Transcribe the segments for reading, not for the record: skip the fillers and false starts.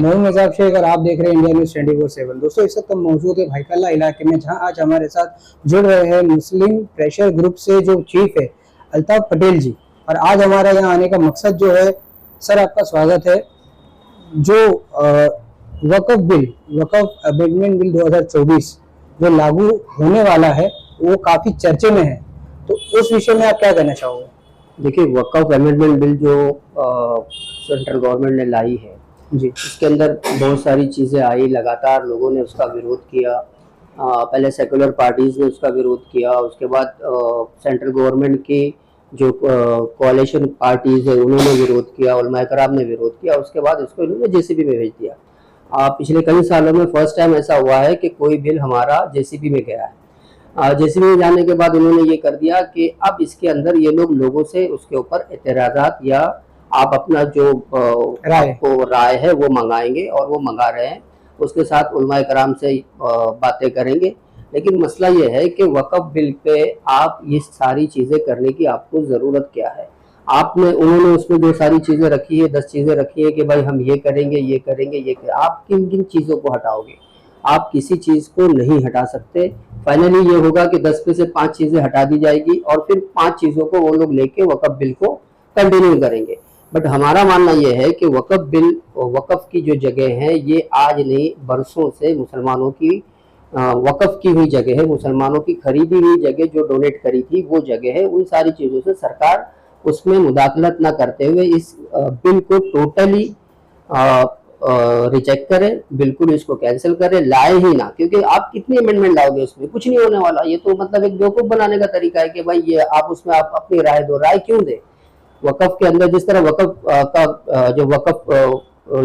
मोहन मेजाब शेख और आप देख रहे हैं इंडिया न्यूज 24/7। दोस्तों, इस वक्त हम मौजूद है भाईकल्ला इलाके में, जहां आज हमारे साथ जुड़ रहे हैं मुस्लिम प्रेशर ग्रुप से जो चीफ है अल्ताफ पटेल जी। और आज हमारा यहाँ आने का मकसद जो है, सर आपका स्वागत है। जो वक्फ अमेंडमेंट बिल 2024 जो लागू होने वाला है, वो काफी चर्चे में है, तो उस विषय में आप क्या कहना चाहोगे? देखिए, वक्फ अमेंडमेंट बिल जो सेंट्रल गवर्नमेंट ने लाई है जी, उसके अंदर बहुत सारी चीज़ें आई। लगातार लोगों ने उसका विरोध किया। पहले सेकुलर पार्टीज ने उसका विरोध किया, उसके बाद सेंट्रल गवर्नमेंट की जो कोalition पार्टीज है उन्होंने विरोध किया, उलमाए कराम ने विरोध किया। उसके बाद इसको इन्होंने जेसीबी में भेज दिया। पिछले कई सालों में फर्स्ट टाइम ऐसा हुआ है कि कोई बिल हमारा जेसीबी में गया है। जेसीबी में जाने के बाद उन्होंने ये कर दिया कि अब इसके अंदर ये लोगों से उसके ऊपर एतराज़ात या आप अपना जो राय है वो मंगाएंगे, और वो मंगा रहे हैं। उसके साथ उलमाए कराम से बातें करेंगे। लेकिन मसला ये है कि वक्फ बिल पे आप ये सारी चीज़ें करने की आपको ज़रूरत क्या है? उन्होंने उसमें जो सारी चीज़ें रखी है, 10 चीज़ें रखी है कि भाई हम ये करेंगे, ये करेंगे, ये करेंगे। आप किन किन चीज़ों को हटाओगे? आप किसी चीज़ को नहीं हटा सकते। फाइनली ये होगा कि 10 में से 5 चीज़ें हटा दी जाएगी और फिर 5 चीज़ों को वो लोग लेके वक्फ बिल को कंटिन्यू करेंगे। बट हमारा मानना यह है कि वक्फ की जो जगह है ये आज नहीं बरसों से मुसलमानों की वक्फ की हुई जगह है, मुसलमानों की खरीदी हुई जगह जो डोनेट करी थी वो जगह है। उन सारी चीज़ों से सरकार उसमें मुदाखलत ना करते हुए इस बिल को टोटली रिजेक्ट करें, बिल्कुल इसको कैंसिल करें, लाए ही ना। क्योंकि आप कितनी अमेंडमेंट लाओगे, उसमें कुछ नहीं होने वाला। ये तो मतलब एक बेवकूफ़ बनाने का तरीका है कि भाई ये आप उसमें आप अपनी राय दो। राय क्यों दे? वक्फ के अंदर जिस तरह वक्फ का जो वक्फ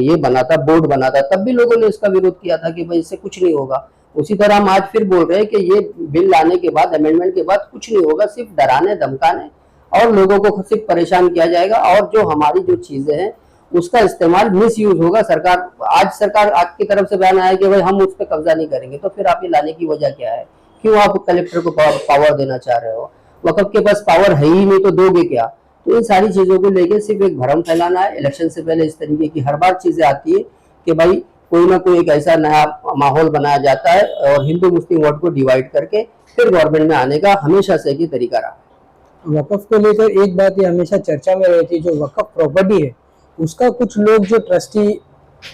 ये बना था, बोर्ड बना था, तब भी लोगों ने इसका विरोध किया था कि भाई इससे कुछ नहीं होगा। उसी तरह हम आज फिर बोल रहे हैं कि ये बिल लाने के बाद, अमेंडमेंट के बाद कुछ नहीं होगा, सिर्फ डराने धमकाने और लोगों को सिर्फ परेशान किया जाएगा। और जो हमारी जो चीजें हैं उसका इस्तेमाल मिस यूज होगा। सरकार आज की तरफ से बयान आया कि भाई हम उस पर कब्जा नहीं करेंगे। तो फिर आप ये लाने की वजह क्या है? क्यों आप कलेक्टर को पावर देना चाह रहे हो? वक्फ के पास पावर है ही नहीं तो दोगे क्या? तो इन सारी चीजों को लेके सिर्फ एक भ्रम फैलाना है। इलेक्शन से पहले इस तरीके की हर बार चीजें आती है कि भाई कोई ना कोई एक ऐसा नया माहौल बनाया जाता है और हिंदू मुस्लिम वोट को डिवाइड करके फिर गवर्नमेंट में आने का हमेशा से ही तरीका रहा है। वक्फ को लेकर एक बात ये हमेशा चर्चा में रहती है, जो वक्फ प्रॉपर्टी है उसका कुछ लोग जो ट्रस्टी,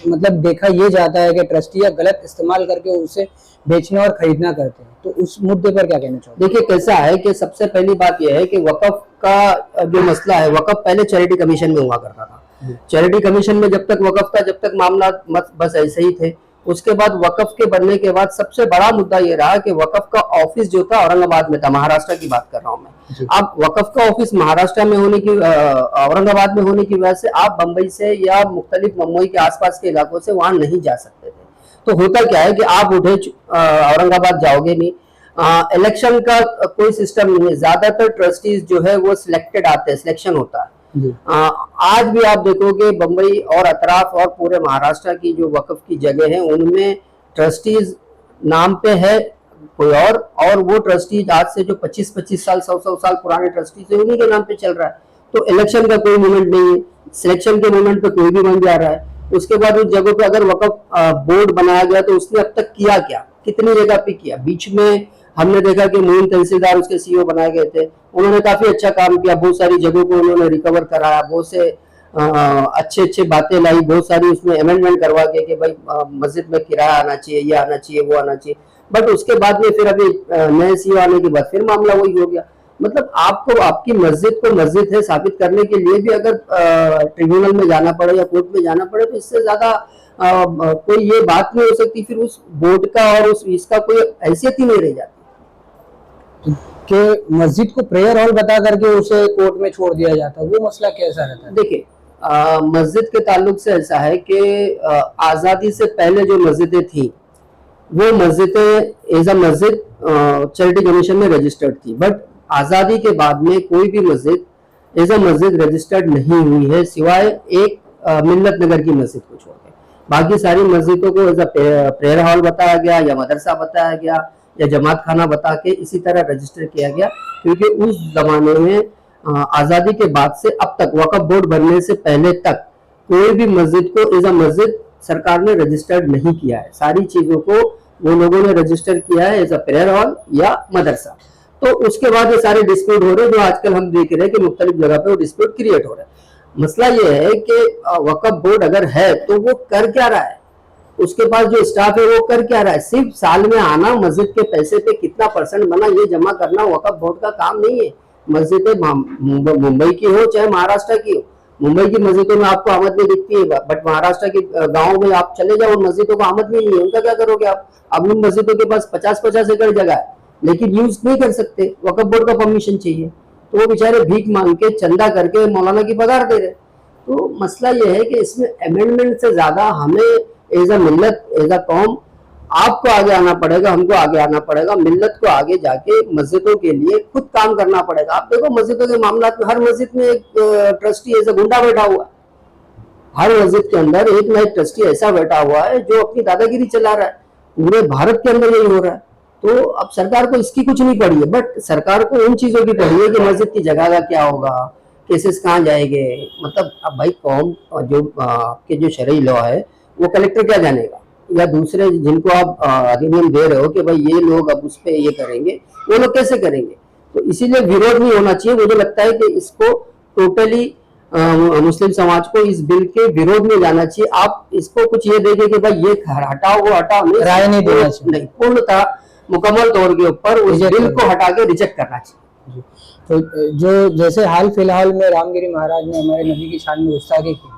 मतलब देखा ये जाता है कि ट्रस्टी या गलत इस्तेमाल करके उसे बेचना और खरीदना करते हैं। तो उस मुद्दे पर क्या कहना चाहोगे? देखिए, कैसा है कि सबसे पहली बात यह है कि वक्फ का जो मसला है, वक्फ पहले चैरिटी कमीशन में हुआ करता था। चैरिटी कमीशन में जब तक वक्फ था, जब तक मामला बस ऐसे ही थे। उसके बाद वक्फ के बनने के बाद सबसे बड़ा मुद्दा ये रहा कि वक्फ का ऑफिस जो था औरंगाबाद में था। महाराष्ट्र की बात कर रहा हूँ मैं। अब वक्फ का ऑफिस महाराष्ट्र में होने की, औरंगाबाद में होने की वजह से आप बंबई से या मुख्तलिफ मुंबई के आसपास के इलाकों से वहां नहीं जा सकते थे। तो होता क्या है कि आप उठे औरंगाबाद जाओगे नहीं। इलेक्शन का कोई सिस्टम नहीं है। ज्यादातर ट्रस्टीज जो है वो सिलेक्टेड आते हैं, सिलेक्शन होता है। आज भी आप देखोगे बंबई और अतराफ और पूरे महाराष्ट्र की जो वक्फ की जगह है उनमें ट्रस्टीज नाम पे है कोई और वो ट्रस्टीज आज से जो 25-25 साल 100-100 साल पुराने ट्रस्टीज है उन्हीं के नाम पे चल रहा है। तो इलेक्शन का कोई मूवमेंट नहीं है, सिलेक्शन के मूवमेंट पे कोई भी बन जा रहा है। उसके बाद उस जगह पे अगर वक्फ बोर्ड बनाया गया तो उसने अब तक किया क्या, कितनी जगह पे किया? बीच में हमने देखा कि मोइन तहसीलदार उसके सीईओ बनाए गए थे, उन्होंने काफी अच्छा काम किया। बहुत सारी जगहों को उन्होंने रिकवर कराया, बहुत से अच्छे बातें लाई, बहुत सारी उसमें अमेंडमेंट करवा के कि भाई मस्जिद में किराया आना चाहिए, ये आना चाहिए, वो आना चाहिए। बट उसके बाद में फिर अभी नए सीईओ आने के बाद फिर मामला वही हो गया। मतलब आपको आपकी मस्जिद को मस्जिद है साबित करने के लिए भी अगर ट्रिब्यूनल में जाना पड़े या कोर्ट में जाना पड़े तो इससे ज्यादा कोई ये बात नहीं हो सकती। फिर उस बोर्ड का और इसका कोई हैसियत ही नहीं रह जाती कि मस्जिद को प्रेयर हॉल बता करके उसे कोर्ट में छोड़ दिया जाता है। वो मसला कैसा रहता है? देखिए, मस्जिद के ताल्लुक से ऐसा है कि आज़ादी से पहले जो मस्जिदें थी वो मस्जिदें एज अ मस्जिद चैरिटी कमीशन में रजिस्टर्ड थी। बट आज़ादी के बाद में कोई भी मस्जिद एज अ मस्जिद रजिस्टर्ड नहीं हुई है, सिवाय एक मिल्लत नगर की मस्जिद को छोड़ के। बाकी सारी मस्जिदों को एज अ प्रेयर हॉल बताया गया या मदरसा बताया गया या जमात खाना बता के इसी तरह रजिस्टर किया गया। क्योंकि उस जमाने में आज़ादी के बाद से अब तक वक्फ बोर्ड बनने से पहले तक कोई भी मस्जिद को एज अ मस्जिद सरकार ने रजिस्टर्ड नहीं किया है। सारी चीजों को वो लोगों ने रजिस्टर किया है एज अ प्रेयर हॉल या मदरसा। तो उसके बाद ये सारे डिस्प्यूट हो रहे हैं जो आजकल हम देख रहे हैं कि मुख्तलिफ जगह पे वो डिस्प्यूट क्रिएट हो रहे हैं। मसला ये है कि वक्फ बोर्ड अगर है तो वो कर क्या रहा है, उसके पास जो स्टाफ है वो कर क्या रहा है। सिर्फ साल में आना, मस्जिद के पैसे पे कितना % बना ये जमा करना वक्फ बोर्ड का काम नहीं है। मस्जिदें मुंबई की हो चाहे महाराष्ट्र की हो, मुंबई की मस्जिदों में आपको आमद नहीं दिखती है, बट महाराष्ट्र के गाँव में आप चले जाओ, उन मस्जिदों को आमद नहीं है, उनका क्या करोगे आप। अब उन मस्जिदों के पास 50-50 एकड़ जगह है लेकिन यूज नहीं कर सकते, वक्फ बोर्ड का परमिशन चाहिए, तो वो बेचारे भीख मांग के चंदा करके मौलाना की पगार दे रहे। तो मसला ये है कि इसमें अमेंडमेंट से ज्यादा हमें as a Millat, as a कौम आपको आगे आना पड़ेगा, हमको आगे आना पड़ेगा, मिल्लत को आगे जाके मस्जिदों के लिए खुद काम करना पड़ेगा। आप देखो मस्जिदों के मामला में हर मस्जिद में एक ट्रस्टी एज अ गुंडा बैठा हुआ है, हर मस्जिद के अंदर एक ना एक ट्रस्टी ऐसा बैठा हुआ है जो अपनी दादागिरी चला रहा है। पूरे भारत के अंदर यही हो रहा है। तो अब सरकार को इसकी कुछ नहीं पड़ी है, बट सरकार को उन चीजों की पड़ी है कि मस्जिद की जगह का क्या होगा, केसेस कहाँ जाएंगे। मतलब अब भाई कौम जो के जो शरई लॉ है वो कलेक्टर क्या जानेगा, या दूसरे जिनको आप अधिनियम दे रहे हो कि भाई ये लोग अब उस पर ये करेंगे, वो लोग कैसे करेंगे। तो इसीलिए विरोध नहीं होना चाहिए। मुझे लगता है कि इसको टोटली मुस्लिम समाज को इस बिल के विरोध में जाना चाहिए। आप इसको कुछ ये देखें कि भाई ये हटाओ वो हटाओ, राय नहीं देना चाहिए, नहीं, पूर्णतः मुकम्मल तौर के ऊपर उस बिल को हटा के रिजेक्ट करना चाहिए। तो जो जैसे हाल फिलहाल में रामगिरी महाराज ने हमारे नबी की शान में गुस्ताखी की,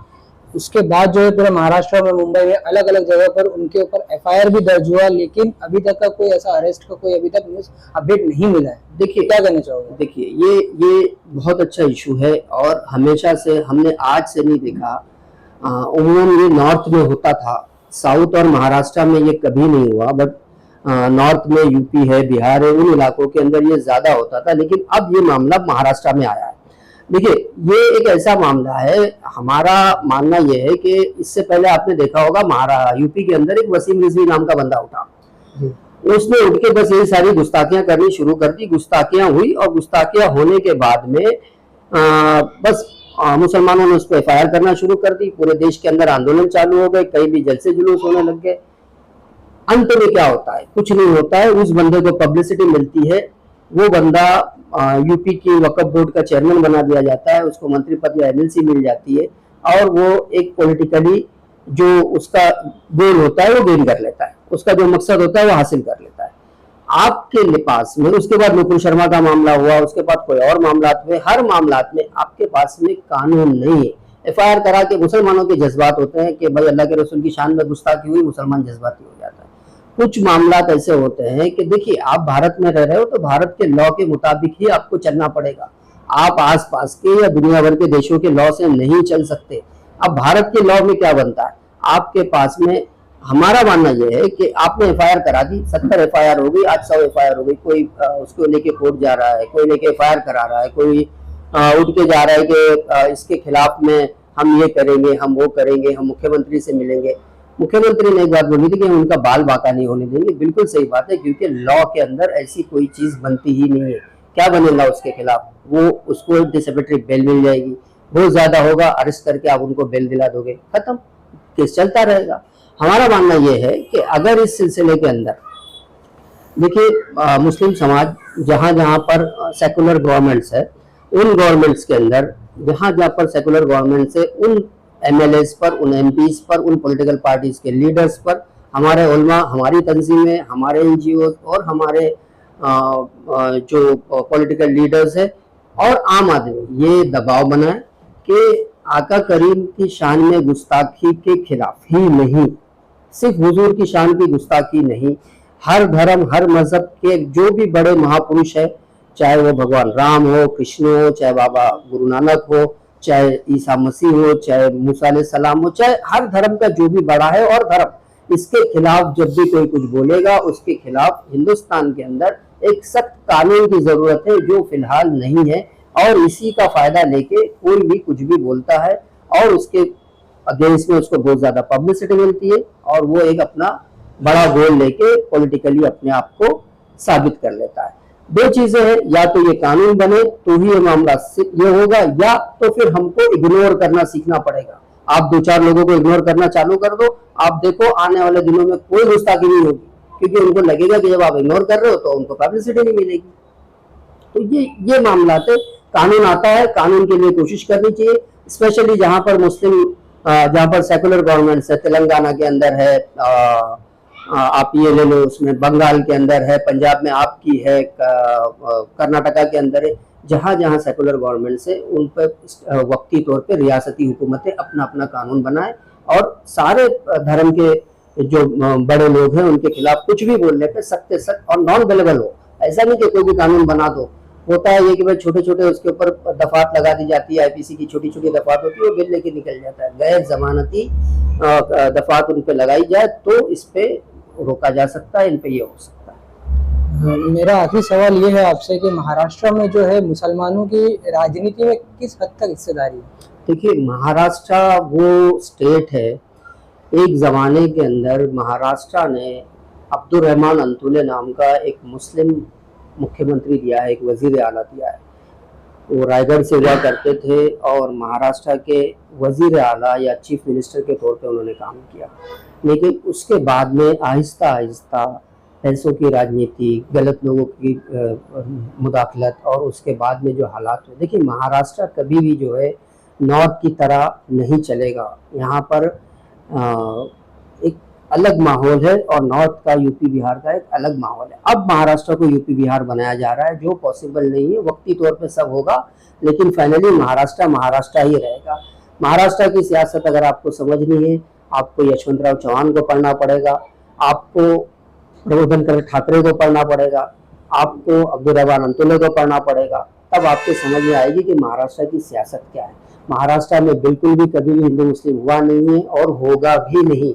उसके बाद जो है पूरे महाराष्ट्र में, मुंबई में अलग अलग जगह पर उनके ऊपर FIR भी दर्ज हुआ, लेकिन अभी तक का कोई ऐसा अरेस्ट का कोई अभी तक न्यूज अपडेट नहीं मिला है। देखिए क्या कहना चाहोगे। देखिए ये बहुत अच्छा इशू है और हमेशा से हमने आज से नहीं देखा, उम्मन ये नॉर्थ में होता था, साउथ और महाराष्ट्र में ये कभी नहीं हुआ, बट नॉर्थ में यूपी है, बिहार है, उन इलाकों के अंदर ये ज्यादा होता था, लेकिन अब ये मामला महाराष्ट्र में आया है। देखिए ये एक ऐसा मामला है, हमारा मानना ये है कि इससे पहले आपने देखा होगा यूपी के अंदर एक वसीम रिजवी नाम का बंदा उठा, उसने उठ के बस यही सारी गुस्ताखियां करनी शुरू कर दी। गुस्ताखियां हुई और गुस्ताखियां होने के बाद में बस मुसलमानों ने उस पर FIR करना शुरू कर दी। पूरे देश के अंदर आंदोलन चालू हो गए, कहीं भी जलसे जुलूस होने लग गए। अंत में क्या होता है, कुछ नहीं होता है, उस बंदे को पब्लिसिटी मिलती है, वो बंदा यूपी की वक्फ बोर्ड का चेयरमैन बना दिया जाता है, उसको मंत्री पद या MLC मिल जाती है और वो एक पॉलिटिकली जो उसका गोल होता है वो गेन कर लेता है, उसका जो मकसद होता है वो हासिल कर लेता है। आपके पास में उसके बाद नुपुर शर्मा का मामला हुआ, उसके बाद कोई और मामला हुए, हर मामला में आपके पास में कानून नहीं है। FIR करा के मुसलमानों के जज्बात होते हैं कि भाई अल्लाह के रसूल की शान में गुस्ताखी हुई, मुसलमान जज्बाती हो जाता है। कुछ मामला ऐसे होते हैं कि देखिए आप भारत में रह रहे हो तो भारत के लॉ के मुताबिक ही आपको चलना पड़ेगा, आप आसपास के या दुनिया भर के देशों के लॉ से नहीं चल सकते। अब भारत के लॉ में क्या बनता है, आपके पास में हमारा मानना यह है कि आपने FIR करा दी, 70 FIR हो गई, आज 100 FIR हो गई, कोई उसको लेके कोर्ट जा रहा है, कोई लेके FIR करा रहा है, कोई उठ के जा रहा है कि इसके खिलाफ में हम ये करेंगे, हम वो करेंगे, हम मुख्यमंत्री से मिलेंगे। मुख्यमंत्री ने एक बात बोली थी कि हम उनका बाल बाका नहीं होने देंगे, बिल्कुल सही बात है, क्योंकि लॉ के अंदर ऐसी कोई चीज बनती ही नहीं है। क्या बनेगा उसके खिलाफ, वो उसको डिसिप्लिनरी बेल मिल जाएगी, बहुत ज्यादा होगा, अरेस्ट करके आप उनको बेल दिला दोगे, खत्म, केस चलता रहेगा। हमारा मानना यह है कि अगर इस सिलसिले के अंदर देखिए मुस्लिम समाज जहां जहां पर सेकुलर गवर्नमेंट्स है, उन गवर्नमेंट्स के अंदर जहां जहां पर सेकुलर गवर्नमेंट्स है, उन MLAs पर, उन MPs पर, उन पॉलिटिकल पार्टीज के लीडर्स पर हमारे उलमा, हमारी तंजीमें, हमारे NGOs और हमारे जो पॉलिटिकल लीडर्स है और आम आदमी ये दबाव बनाए कि आका करीम की शान में गुस्ताखी के खिलाफ ही नहीं, सिर्फ हुजूर की शान की गुस्ताखी नहीं, हर धर्म हर मजहब के जो भी बड़े महापुरुष है, चाहे वो भगवान राम हो, कृष्ण हो, चाहे बाबा गुरु नानक हो, चाहे ईसा मसीह हो, चाहे मूसा अलैहिस्सलाम हो, चाहे हर धर्म का जो भी बड़ा है और धर्म, इसके खिलाफ जब भी कोई कुछ बोलेगा उसके खिलाफ हिंदुस्तान के अंदर एक सख्त कानून की जरूरत है, जो फिलहाल नहीं है। और इसी का फायदा लेके कोई भी कुछ भी बोलता है और उसके अगेंस्ट में उसको बहुत ज्यादा पब्लिसिटी मिलती है और वो एक अपना बड़ा गोल लेके पॉलिटिकली अपने आप को साबित कर लेता है। दो चीजें हैं, या तो ये कानून बने तो ही ये मामला ये होगा, या तो फिर हमको इग्नोर करना सीखना पड़ेगा। आप 2-4 लोगों को इग्नोर करना चालू कर दो, आप देखो आने वाले दिनों में कोई गुस्ताखी नहीं होगी, क्योंकि उनको लगेगा कि जब आप इग्नोर कर रहे हो तो उनको पब्लिसिटी नहीं मिलेगी। तो ये मामला थे। कानून आता है, कानून के लिए कोशिश करनी चाहिए, स्पेशली जहां पर मुस्लिम, जहां पर सेकुलर गवर्नमेंट्स है, तेलंगाना के अंदर है, आप ये ले लो, उसमें बंगाल के अंदर है, पंजाब में आपकी है, कर्नाटका के अंदर है, जहां जहां सेकुलर गवर्नमेंट्स है उन पर वक्ती तौर पे रियासती हुकूमतें अपना अपना कानून बनाए और सारे धर्म के जो बड़े लोग हैं उनके खिलाफ कुछ भी बोलने पे सख्त से सख्त और नॉन अवेलेबल हो। ऐसा नहीं कि कोई भी कानून बना दो, होता है ये कि भाई छोटे छोटे उसके ऊपर दफात लगा दी जाती है, आईपीसी की छोटी छोटी दफात होती है, वो बिल लेके निकल जाता है। गैर जमानती दफात उन पे लगाई जाए तो इस पे रोका जा सकता है, इन पे ये हो सकता है। मेरा आखिरी सवाल ये है आपसे कि महाराष्ट्र में जो है मुसलमानों की राजनीति में किस हद तक हिस्सेदारी है? देखिए, महाराष्ट्र वो स्टेट है, एक जमाने के अंदर महाराष्ट्र ने अब्दुल रहमान अंतुले नाम का एक मुस्लिम मुख्यमंत्री दिया है, एक वजीर आला दिया है। वो रायगढ़ से हुआ करते थे और महाराष्ट्र के वजीर आला या चीफ मिनिस्टर के तौर पे उन्होंने काम किया। लेकिन उसके बाद में आहिस्ता आहिस्ता पैसों की राजनीति, गलत लोगों की मुदाखलत और उसके बाद में जो हालात हुए, देखिए महाराष्ट्र कभी भी जो है नॉर्थ की तरह नहीं चलेगा। यहाँ पर एक अलग माहौल है और नॉर्थ का, यूपी बिहार का एक अलग माहौल है। अब महाराष्ट्र को यूपी बिहार बनाया जा रहा है, जो पॉसिबल नहीं है, वक्ती तौर पे सब होगा, लेकिन फाइनली महाराष्ट्र महाराष्ट्र ही रहेगा। महाराष्ट्र की सियासत अगर आपको समझनी है, आपको यशवंतराव चौहान को पढ़ना पड़ेगा, आपको प्रबोधनकर ठाकरे को पढ़ना पड़ेगा, आपको अब्दुल रहमान अंतुले को पढ़ना पड़ेगा, तब आपको समझ में आएगी कि महाराष्ट्र की सियासत क्या है। महाराष्ट्र में बिल्कुल भी कभी भी हिंदू मुस्लिम हुआ नहीं है और होगा भी नहीं।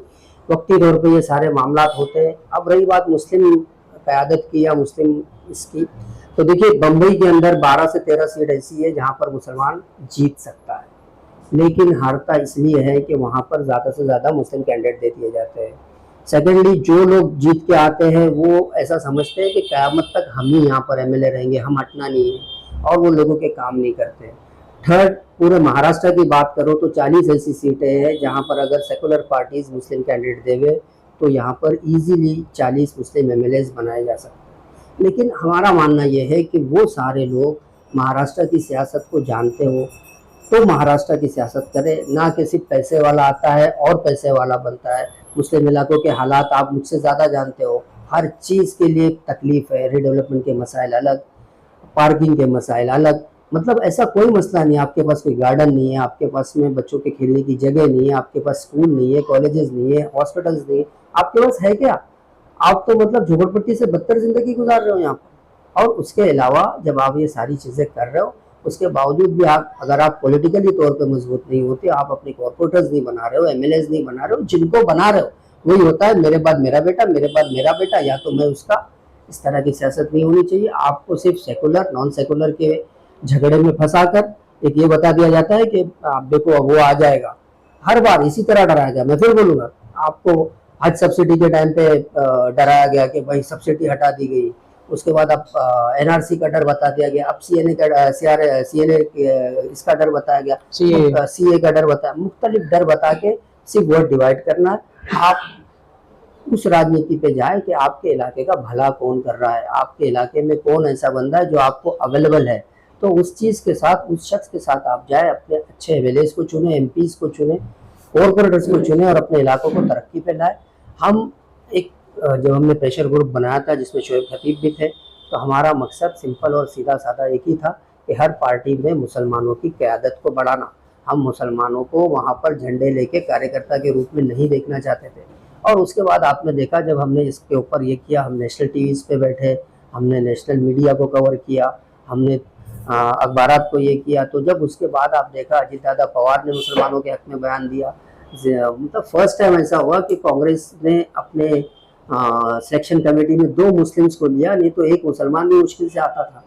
वक्ती तौर पे ये सारे मामलात होते हैं। अब रही बात मुस्लिम क़यादत की या मुस्लिम इसकी, तो देखिए बम्बई के अंदर 12 से 13 सीट ऐसी है जहाँ पर मुसलमान जीत सकता है, लेकिन हारता इसलिए है कि वहाँ पर ज़्यादा से ज़्यादा मुस्लिम कैंडिडेट दे दिए जाते हैं। सेकेंडली, जो लोग जीत के आते हैं वो ऐसा समझते हैं कि क़यामत तक हम ही यहाँ पर एमएलए रहेंगे, हम हटना नहीं है, और वो लोगों के काम नहीं करते। थर्ड, पूरे महाराष्ट्र की बात करो तो 40 ऐसी सीटें हैं जहाँ पर अगर सेकुलर पार्टीज मुस्लिम कैंडिडेट देवे तो यहाँ पर इजीली 40 मुस्लिम एमएलएज बनाए जा सकते हैं। लेकिन हमारा मानना यह है कि वो सारे लोग महाराष्ट्र की सियासत को जानते हो तो महाराष्ट्र की सियासत करे, ना कि सिर्फ पैसे वाला आता है और पैसे वाला बनता है। मुस्लिम इलाकों के हालात आप मुझसे ज़्यादा जानते हो, हर चीज़ के लिए तकलीफ़ है, रीडेवलपमेंट के मसाइल अलग, पार्किंग के मसाइल अलग, मतलब ऐसा कोई मसला नहीं है। आपके पास कोई गार्डन नहीं है, आपके पास में बच्चों के खेलने की जगह नहीं है, आपके पास स्कूल नहीं है, कॉलेजेस नहीं है, हॉस्पिटल्स नहीं है, आपके पास है क्या? आप तो मतलब झोपड़पट्टी से बदतर ज़िंदगी गुजार रहे हो यहाँ पर। और उसके अलावा जब आप ये सारी चीज़ें कर रहे हो, उसके बावजूद भी आप, अगर आप पॉलिटिकली तौर पे मजबूत नहीं होते, आप अपने कॉर्पोरेटर्स नहीं बना रहे हो, एमएलएज नहीं बना रहे हो, जिनको बना रहे हो वही होता है मेरे बाद मेरा बेटा, मेरे बाद मेरा बेटा, या तो मैं उसका। इस तरह की सियासत नहीं होनी चाहिए। आपको सिर्फ सेकुलर नॉन सेकुलर के झगड़े में फंसाकर एक ये बता दिया जाता है कि आप देखो वो आ जाएगा, हर बार इसी तरह डराया गया। मैं फिर बोलूँगा, आपको हज सब्सिडी के टाइम पे डराया गया कि भाई सब्सिडी हटा दी गई, उसके बाद अब एनआरसी का डर बता दिया गया, अब सीएनए का सीएनए इसका डर बताया गया, सीए का डर बताया, मुख्तलिफ डर बता के सिर्फ वोट डिवाइड करना है। आप उस राजनीति पे जाए कि आपके इलाके का भला कौन कर रहा है, आपके इलाके में कौन ऐसा बंदा है जो आपको अवेलेबल है, तो उस चीज़ के साथ, उस शख्स के साथ आप जाए, अपने अच्छे एमएलएज को चुने, एमपीज को चुने, कॉर्पोरेटर्स को चुने और अपने इलाकों को तरक्की पे लाए। हम एक, जब हमने प्रेशर ग्रुप बनाया था जिसमें शोएब खतीब भी थे, तो हमारा मकसद सिंपल और सीधा साधा एक ही था कि हर पार्टी में मुसलमानों की क़यादत को बढ़ाना। हम मुसलमानों को वहाँ पर झंडे लेके कार्यकर्ता के रूप में नहीं देखना चाहते थे। और उसके बाद आपने देखा, जब हमने इसके ऊपर ये किया, हम नेशनल टीवीज़ पे बैठे, हमने नेशनल मीडिया को कवर किया, हमने अखबारात को ये किया, तो जब उसके बाद आप देखा अजीत दादा पवार ने मुसलमानों के हक में बयान दिया, मतलब फर्स्ट टाइम ऐसा हुआ कि कांग्रेस ने अपने सिलेक्शन कमेटी में 2 मुस्लिम्स को लिया, नहीं तो एक मुसलमान भी मुश्किल से आता था।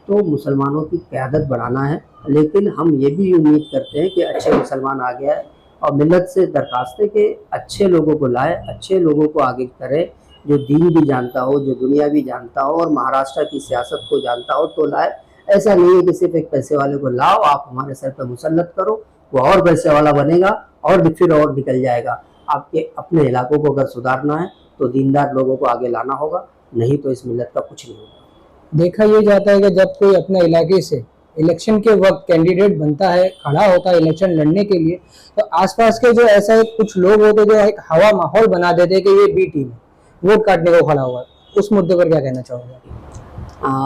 तो मुसलमानों की क़यादत बढ़ाना है, लेकिन हम ये भी उम्मीद करते हैं कि अच्छे मुसलमान आ गया है, और मिल्लत से दरखास्त है कि अच्छे लोगों को लाए, अच्छे लोगों को आगे करे, जो दीन भी जानता हो, जो दुनिया भी जानता हो और महाराष्ट्र की सियासत को जानता हो तो लाए। ऐसा नहीं है कि सिर्फ एक पैसे वाले को लाओ, आप हमारे सर पर मुसल्लत करो, वो और पैसे वाला बनेगा और फिर और निकल जाएगा। आपके अपने इलाकों को अगर सुधारना है तो दीनदार लोगों को आगे लाना होगा, नहीं तो इस मिल्लत का कुछ नहीं होगा। देखा ये जाता है कि जब कोई अपने इलाके से इलेक्शन के वक्त कैंडिडेट बनता है, खड़ा होता है इलेक्शन लड़ने के लिए, तो आसपास के जो ऐसा कुछ लोग होते हैं जो एक हवा माहौल बना देते हैं कि ये बी टीम है, वोट काटने को खड़ा हुआ है। उस मुद्दे पर क्या कहना चाहोगे?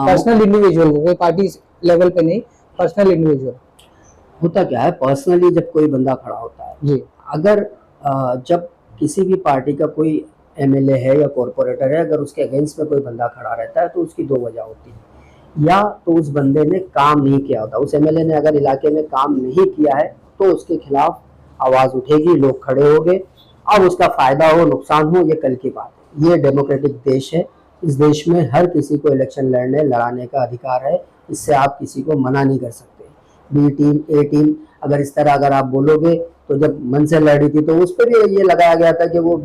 पर्सनल इंडिविजुअल को, कोई पार्टी लेवल पे नहीं, पर्सनल इंडिविजुअल। होता क्या है, पर्सनली जब कोई बंदा खड़ा होता है जी, अगर जब किसी भी पार्टी का कोई एमएलए है या कॉरपोरेटर है, अगर उसके अगेंस्ट में कोई बंदा खड़ा रहता है तो उसकी दो वजह होती है। या तो उस बंदे ने काम नहीं किया होता, उस एमएलए ने अगर इलाके में काम नहीं किया है तो उसके खिलाफ आवाज उठेगी, लोग खड़े होंगे। अब उसका फायदा हो नुकसान हो ये कल की बात है। ये डेमोक्रेटिक देश है, इस देश में हर किसी को इलेक्शन लड़ाने का अधिकार है, इससे आप किसी को मना नहीं कर सकते। बी टीम ए टीम अगर इस तरह अगर आप बोलोगे, तो जब मन से लड़ी थी तो उस पर ये लगाया गया था कि वो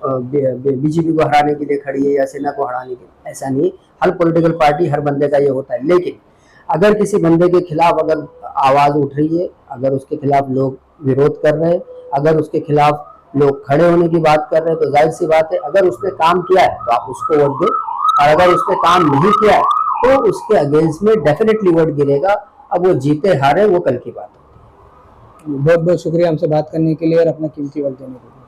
बीजेपी को हराने के लिए खड़ी है या सेना को हराने के लिए। ऐसा नहीं, हर पॉलिटिकल पार्टी हर बंदे का ये होता है। लेकिन अगर किसी बंदे के खिलाफ अगर आवाज उठ रही है, अगर उसके खिलाफ लोग विरोध कर रहे हैं, अगर उसके खिलाफ लोग खड़े होने की बात कर रहे हैं, तो जाहिर सी बात है अगर उसने काम किया है तो आप उसको वोट दो, और अगर उसने काम नहीं किया है तो उसके अगेंस्ट में डेफिनेटली वोट गिरेगा। अब वो जीते हारे वो कल की बात है। बहुत बहुत शुक्रिया हमसे बात करने के लिए और अपना कीमती वक्त देने के लिए।